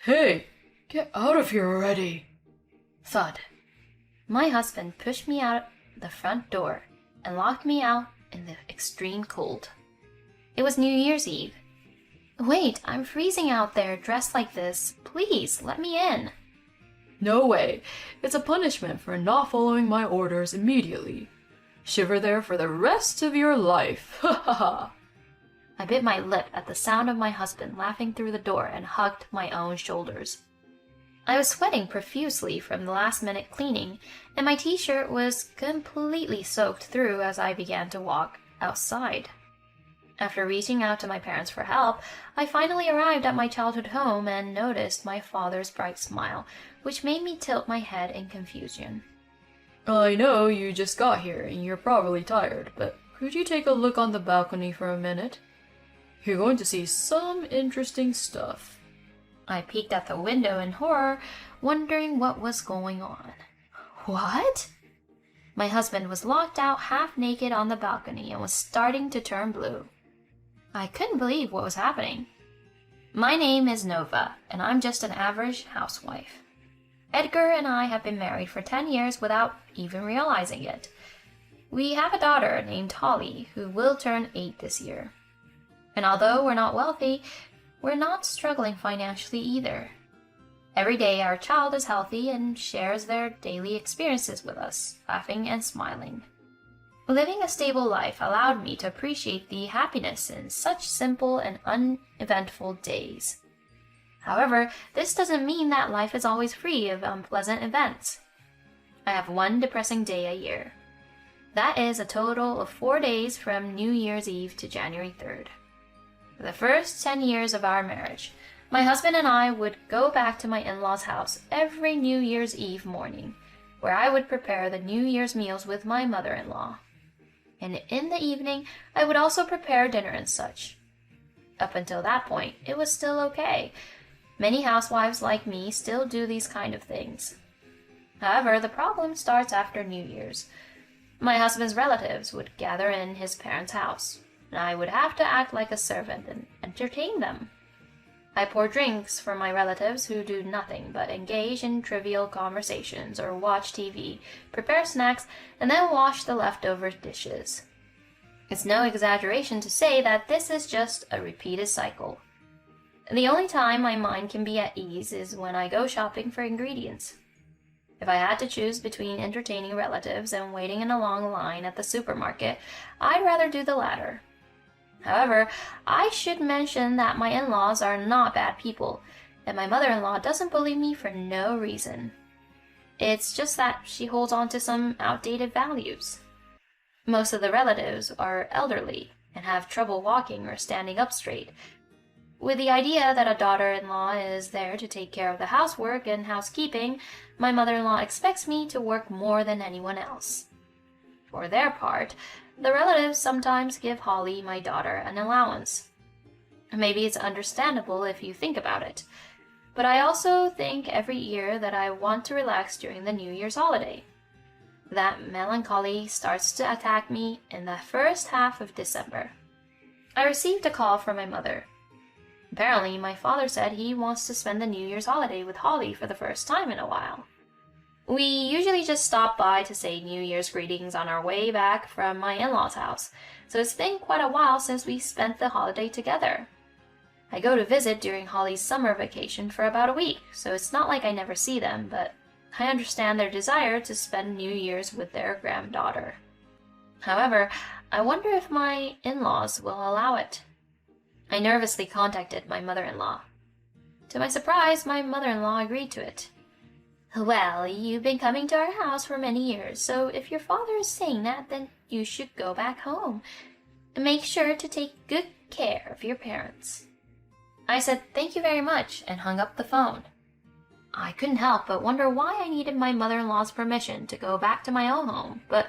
Hey, get out of here already! Thud. My husband pushed me out the front door and locked me out in the extreme cold. It was New Year's Eve. Wait, I'm freezing out there dressed like this. Please, let me in. No way. It's a punishment for not following my orders immediately. Shiver there for the rest of your life. Ha ha ha. I bit my lip at the sound of my husband laughing through the door and hugged my own shoulders. I was sweating profusely from the last-minute cleaning, and my t-shirt was completely soaked through as I began to walk outside. After reaching out to my parents for help, I finally arrived at my childhood home and noticed my father's bright smile, which made me tilt my head in confusion. I know you just got here and you're probably tired, but could you take a look on the balcony for a minute? You're going to see some interesting stuff. I peeked at the window in horror, wondering what was going on. What? My husband was locked out half naked on the balcony and was starting to turn blue. I couldn't believe what was happening. My name is Nova, and I'm just an average housewife. Edgar and I have been married for 10 years without even realizing it. We have a daughter named Holly, who will turn 8 this year. And although we're not wealthy, we're not struggling financially either. Every day our child is healthy and shares their daily experiences with us, laughing and smiling. Living a stable life allowed me to appreciate the happiness in such simple and uneventful days. However, this doesn't mean that life is always free of unpleasant events. I have one depressing day a year. That is a total of 4 days from New Year's Eve to January 3rd. For the first 10 years of our marriage, my husband and I would go back to my in-laws' house every New Year's Eve morning, where I would prepare the New Year's meals with my mother-in-law. And in the evening, I would also prepare dinner and such. Up until that point, it was still okay. Many housewives like me still do these kind of things. However, the problem starts after New Year's. My husband's relatives would gather in his parents' house, and I would have to act like a servant and entertain them. I pour drinks for my relatives who do nothing but engage in trivial conversations or watch TV, prepare snacks, and then wash the leftover dishes. It's no exaggeration to say that this is just a repeated cycle. The only time my mind can be at ease is when I go shopping for ingredients. If I had to choose between entertaining relatives and waiting in a long line at the supermarket, I'd rather do the latter. However, I should mention that my in-laws are not bad people, and my mother-in-law doesn't believe me for no reason. It's just that she holds on to some outdated values. Most of the relatives are elderly and have trouble walking or standing up straight. With the idea that a daughter-in-law is there to take care of the housework and housekeeping, my mother-in-law expects me to work more than anyone else. For their part, the relatives sometimes give Holly, my daughter, an allowance. Maybe it's understandable if you think about it, but I also think every year that I want to relax during the New Year's holiday. That melancholy starts to attack me in the first half of December. I received a call from my mother. Apparently, my father said he wants to spend the New Year's holiday with Holly for the first time in a while. We usually just stop by to say New Year's greetings on our way back from my in-laws' house, so it's been quite a while since we spent the holiday together. I go to visit during Holly's summer vacation for about a week, so it's not like I never see them, but I understand their desire to spend New Year's with their granddaughter. However, I wonder if my in-laws will allow it. I nervously contacted my mother-in-law. To my surprise, my mother-in-law agreed to it. Well, you've been coming to our house for many years, so if your father is saying that, then you should go back home. Make sure to take good care of your parents. I said thank you very much and hung up the phone. I couldn't help but wonder why I needed my mother-in-law's permission to go back to my own home, but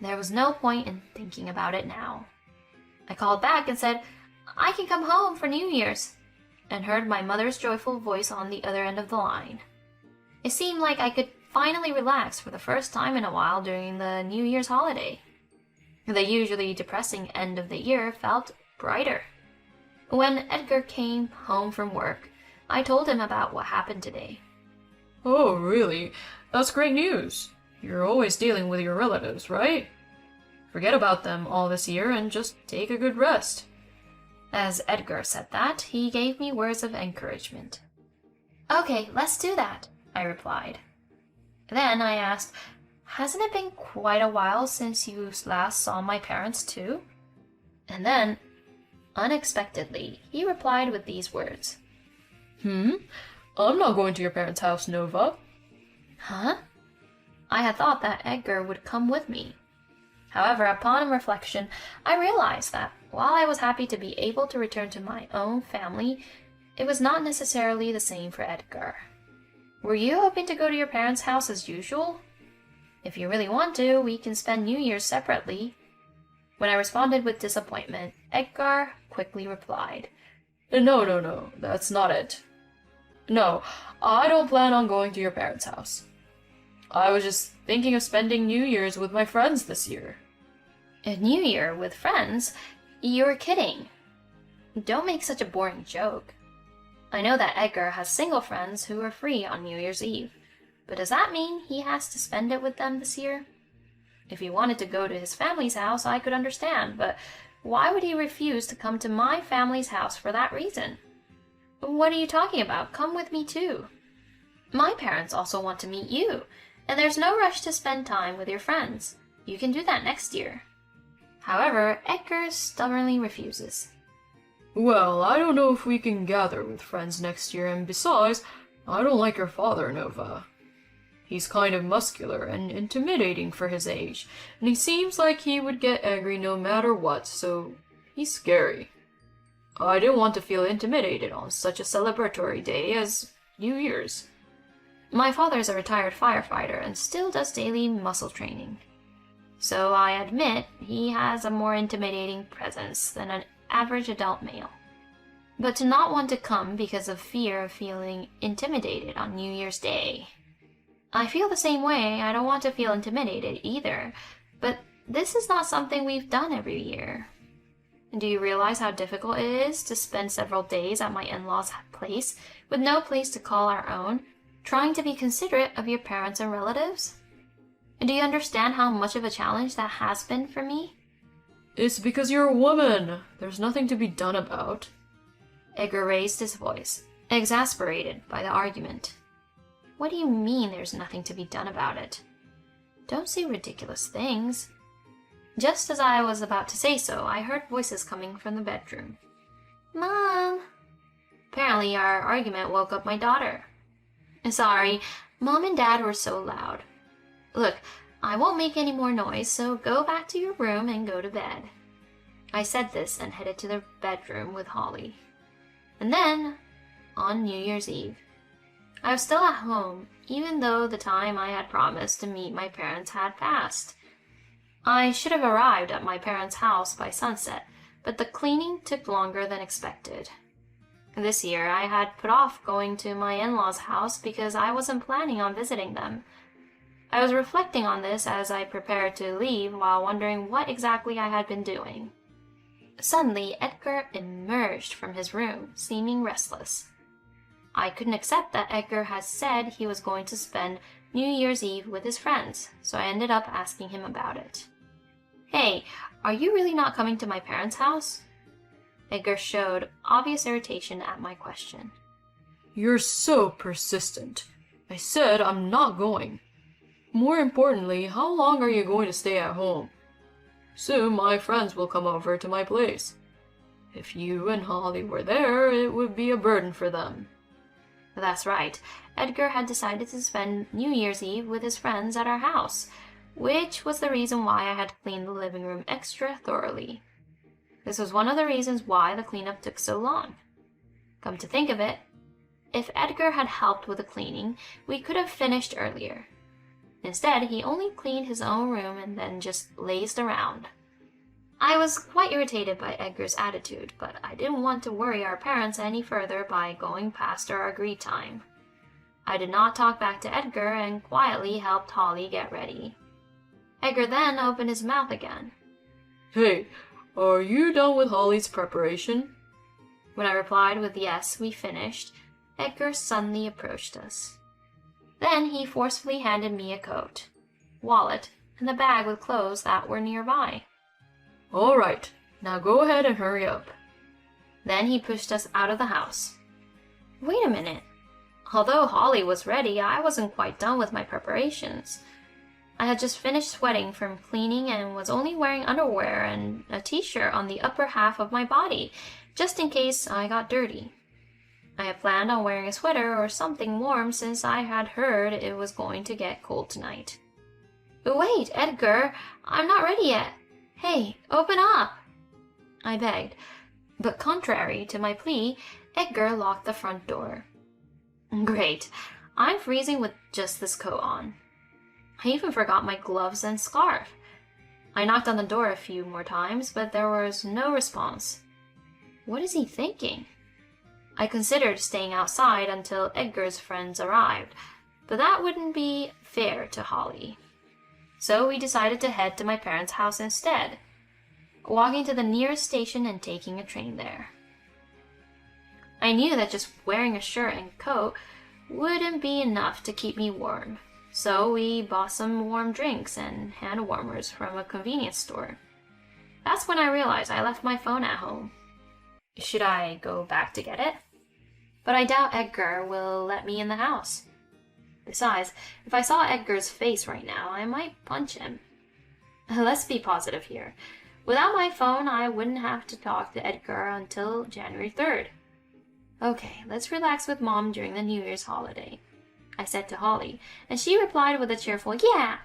there was no point in thinking about it now. I called back and said, I can come home for New Year's, and heard my mother's joyful voice on the other end of the line. It seemed like I could finally relax for the first time in a while during the New Year's holiday. The usually depressing end of the year felt brighter. When Edgar came home from work, I told him about what happened today. Oh, really? That's great news. You're always dealing with your relatives, right? Forget about them all this year and just take a good rest. As Edgar said that, he gave me words of encouragement. Okay, let's do that, I replied. Then I asked, hasn't it been quite a while since you last saw my parents too? And then, unexpectedly, he replied with these words. I'm not going to your parents' house, Nova. Huh? I had thought that Edgar would come with me. However, upon reflection, I realized that while I was happy to be able to return to my own family, it was not necessarily the same for Edgar. Were you hoping to go to your parents' house as usual? If you really want to, we can spend New Year's separately. When I responded with disappointment, Edgar quickly replied, No, that's not it. No, I don't plan on going to your parents' house. I was just thinking of spending New Year's with my friends this year. A New Year with friends? You're kidding. Don't make such a boring joke. I know that Edgar has single friends who are free on New Year's Eve, but does that mean he has to spend it with them this year? If he wanted to go to his family's house, I could understand, but why would he refuse to come to my family's house for that reason? What are you talking about? Come with me too. My parents also want to meet you, and there's no rush to spend time with your friends. You can do that next year. However, Edgar stubbornly refuses. Well, I don't know if we can gather with friends next year, and besides, I don't like your father, Nova. He's kind of muscular and intimidating for his age, and he seems like he would get angry no matter what, so he's scary. I didn't want to feel intimidated on such a celebratory day as New Year's. My father is a retired firefighter and still does daily muscle training. So I admit he has a more intimidating presence than an average adult male. But to not want to come because of fear of feeling intimidated on New Year's Day. I feel the same way. I don't want to feel intimidated either, but this is not something we've done every year. Do you realize how difficult it is to spend several days at my in-laws' place with no place to call our own, trying to be considerate of your parents and relatives? Do you understand how much of a challenge that has been for me? It's because you're a woman. There's nothing to be done about. Edgar raised his voice, exasperated by the argument. What do you mean there's nothing to be done about it? Don't say ridiculous things. Just as I was about to say so, I heard voices coming from the bedroom. Mom! Apparently our argument woke up my daughter. Sorry, Mom and Dad were so loud. Look, I won't make any more noise, so go back to your room and go to bed. I said this and headed to the bedroom with Holly. And then, on New Year's Eve, I was still at home, even though the time I had promised to meet my parents had passed. I should have arrived at my parents' house by sunset, but the cleaning took longer than expected. This year, I had put off going to my in-laws' house because I wasn't planning on visiting them. I was reflecting on this as I prepared to leave while wondering what exactly I had been doing. Suddenly, Edgar emerged from his room, seeming restless. I couldn't accept that Edgar had said he was going to spend New Year's Eve with his friends, so I ended up asking him about it. Hey, are you really not coming to my parents' house? Edgar showed obvious irritation at my question. You're so persistent. I said I'm not going. More importantly, how long are you going to stay at home? Soon my friends will come over to my place. If you and Holly were there, it would be a burden for them. That's right. Edgar had decided to spend New Year's Eve with his friends at our house, which was the reason why I had cleaned the living room extra thoroughly. This was one of the reasons why the cleanup took so long. Come to think of it, if Edgar had helped with the cleaning, we could have finished earlier. Instead, he only cleaned his own room and then just lazed around. I was quite irritated by Edgar's attitude, but I didn't want to worry our parents any further by going past our agreed time. I did not talk back to Edgar and quietly helped Holly get ready. Edgar then opened his mouth again. Hey, are you done with Holly's preparation? When I replied with yes, we finished, Edgar suddenly approached us. Then he forcefully handed me a coat, wallet, and the bag with clothes that were nearby. All right, now go ahead and hurry up. Then he pushed us out of the house. Wait a minute. Although Holly was ready, I wasn't quite done with my preparations. I had just finished sweating from cleaning and was only wearing underwear and a t-shirt on the upper half of my body, just in case I got dirty. I had planned on wearing a sweater or something warm since I had heard it was going to get cold tonight. Wait, Edgar, I'm not ready yet. Hey, open up, I begged, but contrary to my plea, Edgar locked the front door. Great, I'm freezing with just this coat on. I even forgot my gloves and scarf. I knocked on the door a few more times, but there was no response. What is he thinking? I considered staying outside until Edgar's friends arrived, but that wouldn't be fair to Holly. So we decided to head to my parents' house instead, walking to the nearest station and taking a train there. I knew that just wearing a shirt and coat wouldn't be enough to keep me warm, so we bought some warm drinks and hand warmers from a convenience store. That's when I realized I left my phone at home. Should I go back to get it? But I doubt Edgar will let me in the house. Besides, if I saw Edgar's face right now, I might punch him. Let's be positive here. Without my phone, I wouldn't have to talk to Edgar until January 3rd. Okay, let's relax with Mom during the New Year's holiday, I said to Holly, and she replied with a cheerful yeah,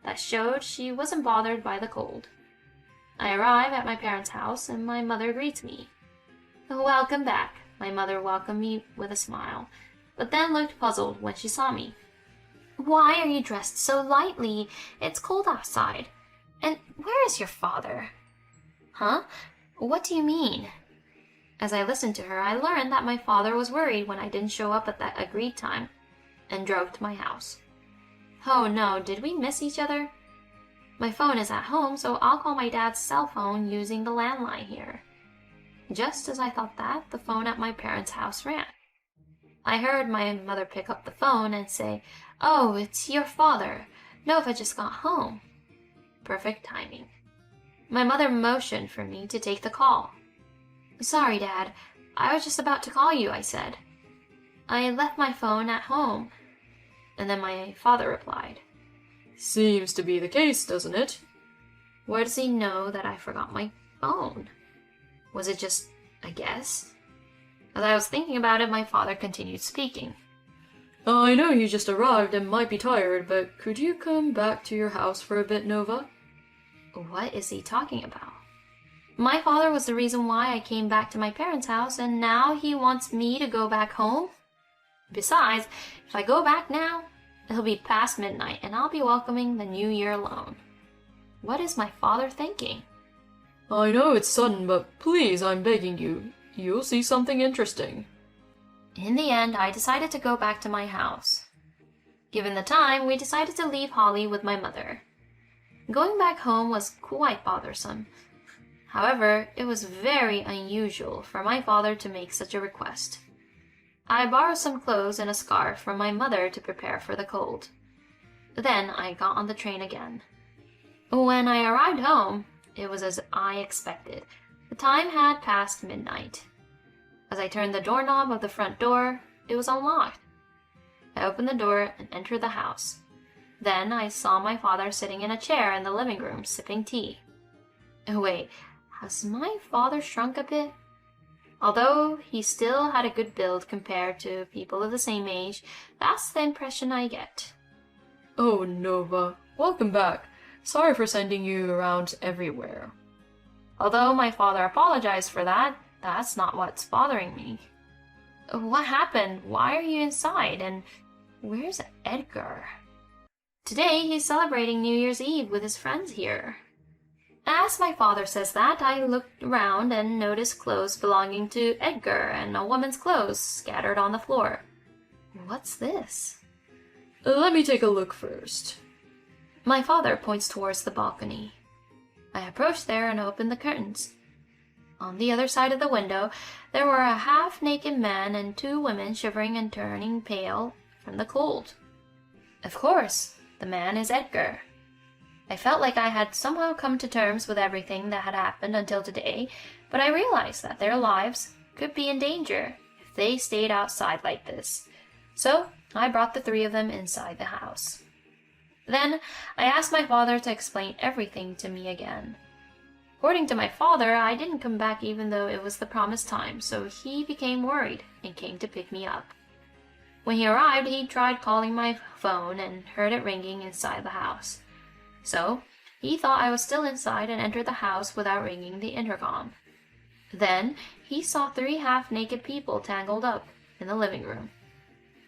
that showed she wasn't bothered by the cold. I arrive at my parents' house and my mother greets me. Welcome back, my mother welcomed me with a smile, but then looked puzzled when she saw me. Why are you dressed so lightly? It's cold outside. And where is your father? Huh? What do you mean? As I listened to her, I learned that my father was worried when I didn't show up at that agreed time, and drove to my house. Oh no, did we miss each other? My phone is at home, so I'll call my dad's cell phone using the landline here. Just as I thought that, the phone at my parents' house rang. I heard my mother pick up the phone and say, "Oh, it's your father. Nova just got home." Perfect timing. My mother motioned for me to take the call. Sorry, Dad. I was just about to call you, I said. I left my phone at home. And then my father replied. Seems to be the case, doesn't it? Where does he know that I forgot my phone? Was it just a guess? As I was thinking about it, my father continued speaking. I know you just arrived and might be tired, but could you come back to your house for a bit, Nova? What is he talking about? My father was the reason why I came back to my parents' house, and now he wants me to go back home? Besides, if I go back now, it'll be past midnight, and I'll be welcoming the new year alone. What is my father thinking? I know it's sudden, but please, I'm begging you. You'll see something interesting. In the end, I decided to go back to my house. Given the time, we decided to leave Holly with my mother. Going back home was quite bothersome. However, it was very unusual for my father to make such a request. I borrowed some clothes and a scarf from my mother to prepare for the cold. Then I got on the train again. When I arrived home, it was as I expected. The time had passed midnight. As I turned the doorknob of the front door, it was unlocked. I opened the door and entered the house. Then I saw my father sitting in a chair in the living room sipping tea. Wait, has my father shrunk a bit? Although he still had a good build compared to people of the same age, that's the impression I get. Oh, Nova, welcome back. Sorry for sending you around everywhere. Although my father apologized for that, that's not what's bothering me. What happened? Why are you inside? And where's Edgar? Today he's celebrating New Year's Eve with his friends here. As my father says that, I looked around and noticed clothes belonging to Edgar and a woman's clothes scattered on the floor. What's this? Let me take a look first. My father points towards the balcony. I approach there and open the curtains. On the other side of the window, there were a half-naked man and two women shivering and turning pale from the cold. Of course, the man is Edgar. I felt like I had somehow come to terms with everything that had happened until today, but I realized that their lives could be in danger if they stayed outside like this. So I brought the three of them inside the house. Then I asked my father to explain everything to me again. According to my father, I didn't come back even though it was the promised time, so he became worried and came to pick me up. When he arrived, he tried calling my phone and heard it ringing inside the house. So he thought I was still inside and entered the house without ringing the intercom. Then he saw three half-naked people tangled up in the living room.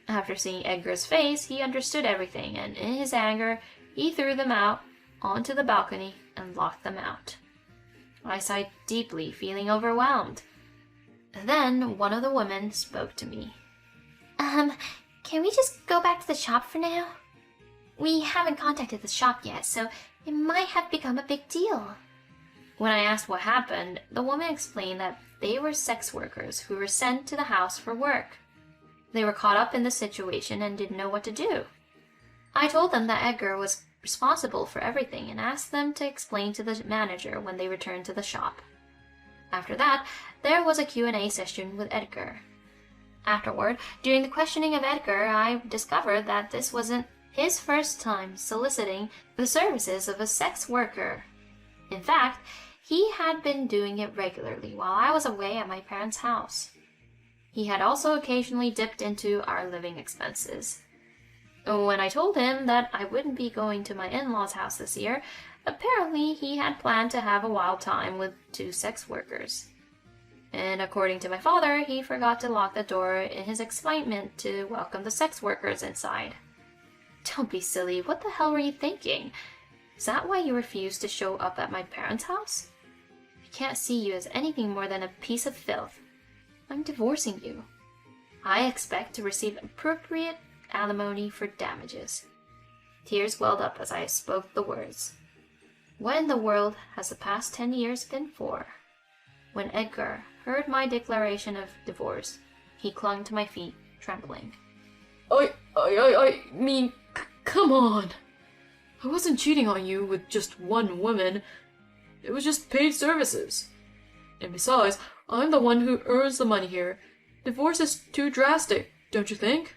After seeing Edgar's face, he understood everything, and in his anger, he threw them out onto the balcony and locked them out. I sighed deeply, feeling overwhelmed. Then one of the women spoke to me. Can we just go back to the shop for now? We haven't contacted the shop yet, so it might have become a big deal. When I asked what happened, the woman explained that they were sex workers who were sent to the house for work. They were caught up in the situation and didn't know what to do. I told them that Edgar was responsible for everything and asked them to explain to the manager when they returned to the shop. After that, there was a Q&A session with Edgar. Afterward, during the questioning of Edgar, I discovered that this wasn't his first time soliciting the services of a sex worker. In fact, he had been doing it regularly while I was away at my parents' house. He had also occasionally dipped into our living expenses. When I told him that I wouldn't be going to my in-laws' house this year, apparently he had planned to have a wild time with two sex workers. And according to my father, he forgot to lock the door in his excitement to welcome the sex workers inside. Don't be silly, what the hell were you thinking? Is that why you refused to show up at my parents' house? I can't see you as anything more than a piece of filth. I'm divorcing you. I expect to receive appropriate alimony for damages. Tears welled up as I spoke the words. What in the world has the past 10 years been for? When Edgar heard my declaration of divorce, he clung to my feet, trembling. I mean, come on. I wasn't cheating on you with just one woman. It was just paid services. And besides, I'm the one who earns the money here. Divorce is too drastic, don't you think?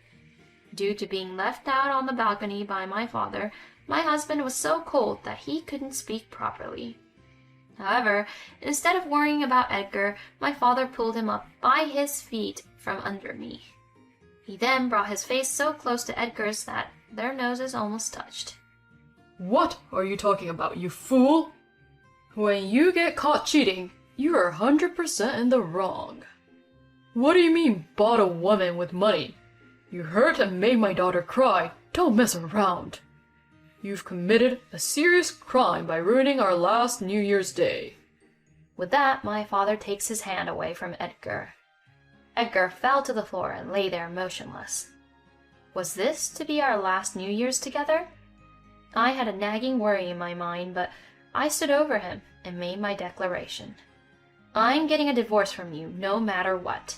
Due to being left out on the balcony by my father, my husband was so cold that he couldn't speak properly. However, instead of worrying about Edgar, my father pulled him up by his feet from under me. He then brought his face so close to Edgar's that their noses almost touched. What are you talking about, you fool? When you get caught cheating, you are 100% in the wrong. What do you mean, bought a woman with money? You hurt and made my daughter cry. Don't mess around. You've committed a serious crime by ruining our last New Year's Day. With that, my father takes his hand away from Edgar. Edgar fell to the floor and lay there motionless. Was this to be our last New Year's together? I had a nagging worry in my mind, but I stood over him and made my declaration. I'm getting a divorce from you, no matter what.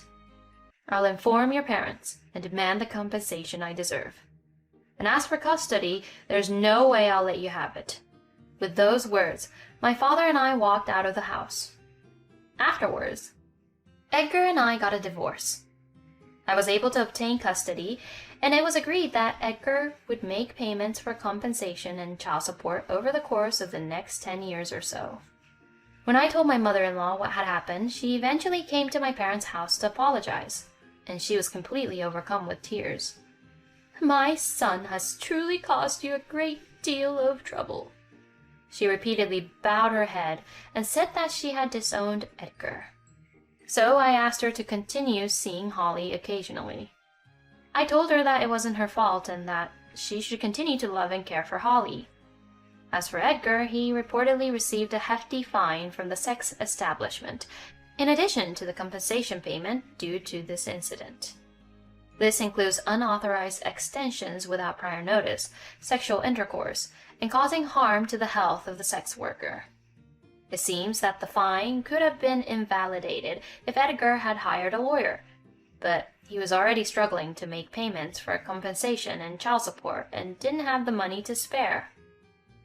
I'll inform your parents and demand the compensation I deserve. And as for custody, there's no way I'll let you have it. With those words, my father and I walked out of the house. Afterwards, Edgar and I got a divorce. I was able to obtain custody, and it was agreed that Edgar would make payments for compensation and child support over the course of the next 10 years or so. When I told my mother-in-law what had happened, she eventually came to my parents' house to apologize, and she was completely overcome with tears. My son has truly caused you a great deal of trouble. She repeatedly bowed her head and said that she had disowned Edgar. So I asked her to continue seeing Holly occasionally. I told her that it wasn't her fault and that she should continue to love and care for Holly. As for Edgar, he reportedly received a hefty fine from the sex establishment, in addition to the compensation payment due to this incident. This includes unauthorized extensions without prior notice, sexual intercourse, and causing harm to the health of the sex worker. It seems that the fine could have been invalidated if Edgar had hired a lawyer, but he was already struggling to make payments for compensation and child support and didn't have the money to spare.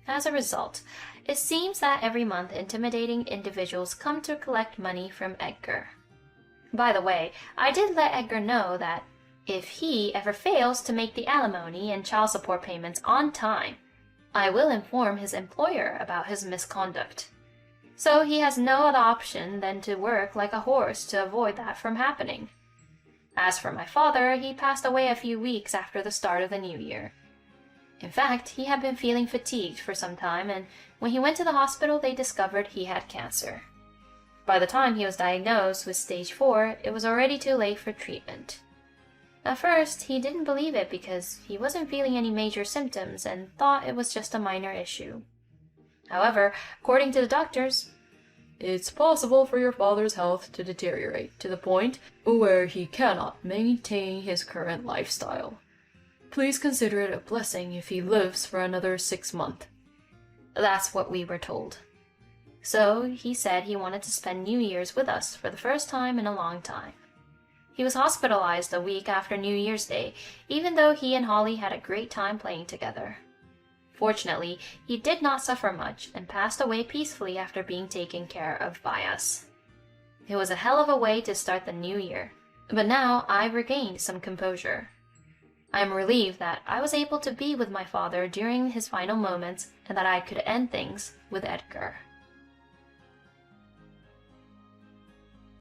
As a result, it seems that every month intimidating individuals come to collect money from Edgar. By the way, I did let Edgar know that if he ever fails to make the alimony and child support payments on time, I will inform his employer about his misconduct. So he has no other option than to work like a horse to avoid that from happening. As for my father, he passed away a few weeks after the start of the new year. In fact, he had been feeling fatigued for some time, and when he went to the hospital, they discovered he had cancer. By the time he was diagnosed with stage 4, it was already too late for treatment. At first, he didn't believe it because he wasn't feeling any major symptoms and thought it was just a minor issue. However, according to the doctors, it's possible for your father's health to deteriorate to the point where he cannot maintain his current lifestyle. Please consider it a blessing if he lives for another 6 months. That's what we were told. So he said he wanted to spend New Year's with us for the first time in a long time. He was hospitalized a week after New Year's Day, even though he and Holly had a great time playing together. Fortunately, he did not suffer much and passed away peacefully after being taken care of by us. It was a hell of a way to start the new year, but now I've regained some composure. I am relieved that I was able to be with my father during his final moments and that I could end things with Edgar.